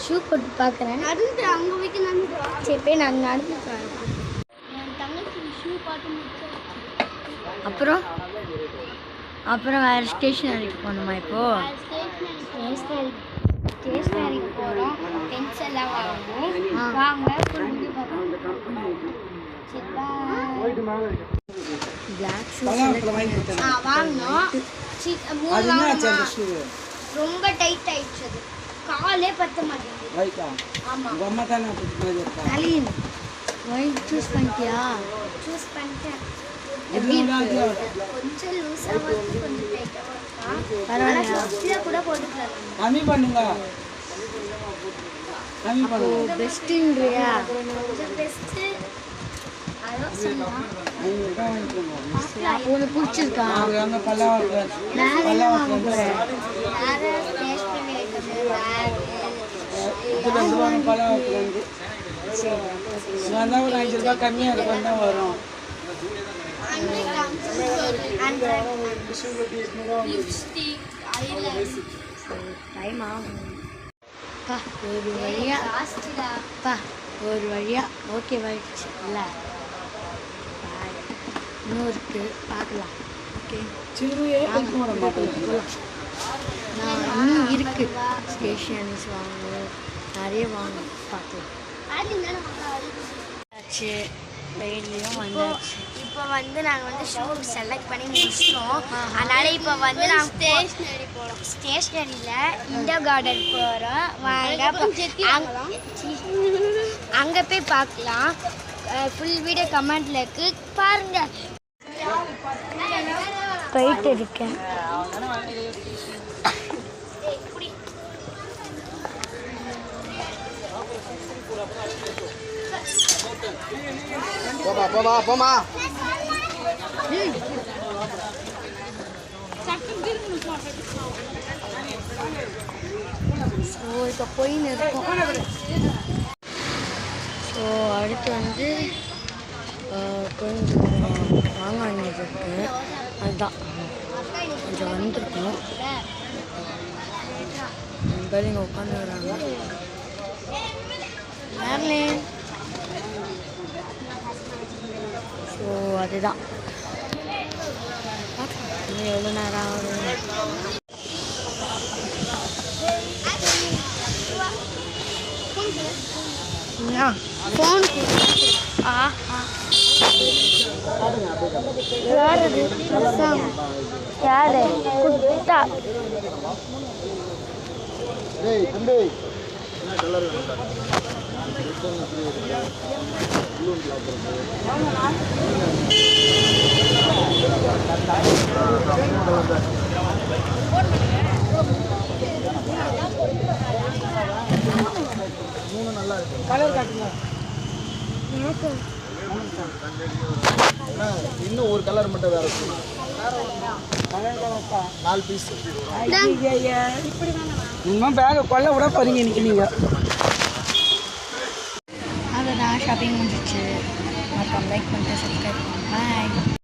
Shoe போட்டு பார்க்குறேன். சரி போய் நான் நடந்து அப்புறம் அப்புறம் வேறு ஸ்டேஷனரிக்கு போகணுமா இப்போது? ஸ்டேஷனரிக்கு போகிறோம். பென்சில் எல்லாம் வாங்குவோம். வாங்க பிளாக் ஷூ வாங்கினோம். ரொம்ப டைட் ஆயிடுச்சு. அது காலே பத்த மாட்டேங்குது. நளின் ஒயிட் சூஸ் பண்ணிட்டியா? சூஸ் பண்ணிட்டேன். கொஞ்சம் லூஸாக கொஞ்சம் டைட்டாக கூட போட்டுக்கலாம். பெஸ்ட்டுன்றியா? பெஸ்ட்டு ஒன்று பிடிச்சிருக்கா? ஒரு 5 ரூபாய் கம்மியாக இருக்கும் தான் வரும். டைம் ஆகும்ப்பா ஒரு வழியாப்பா ஒரு வழியா ஓகே ஆயிடுச்சு இல்லை இன்னும் இருக்குது பார்க்கலாம். ஓகே இன்னும் இருக்குது ஸ்டேஷனரிஸ் வாங்கணும் நிறைய வாங்கணும் பார்க்கலாம். ஆச்சு வெயிலையும் வந்தாச்சு. இப்போ நாங்கள் ஷூ செலக்ட் பண்ணி முடிச்சிட்டோம். அதனால் இப்போ நாங்கள் ஸ்டேஷ்னரியில் இண்டோ கார்டன் போகிறோம். அங்கே போய் பார்க்கலாம். ஃபுல் வீடியோ கமெண்ட்டில் இருக்குது பாருங்கள். போயிட்டு இருக்கேன். போமா ஸோ இப்போ போயின்னு இருக்கோம். ஸோ அடுத்து கொஞ்சம் வாங்க வேண்டியது இருக்குது. அதுதான் கொஞ்சம் வந்திருக்கோம். பேர் இங்கே உட்காந்து வராங்க. ஸோ அதுதான் இன்னும் எவ்வளோ நேரம் ஆகும்? ஃபோன் யாரு குட்டா கலர் காட்டுங்க. இன்னும் ஒரு கலர் மட்டும் வேற 4 பீஸ். இன்னும் பேக கொள்ள விட போறீங்க இன்னைக்கு நீங்க. அவ்வளோதான் ஷாப்பிங் முடிஞ்சிச்சு. மறக்காம லைக் பண்ணிட்டு சப்ஸ்கிரைப் பண்ணுங்க. பாய்.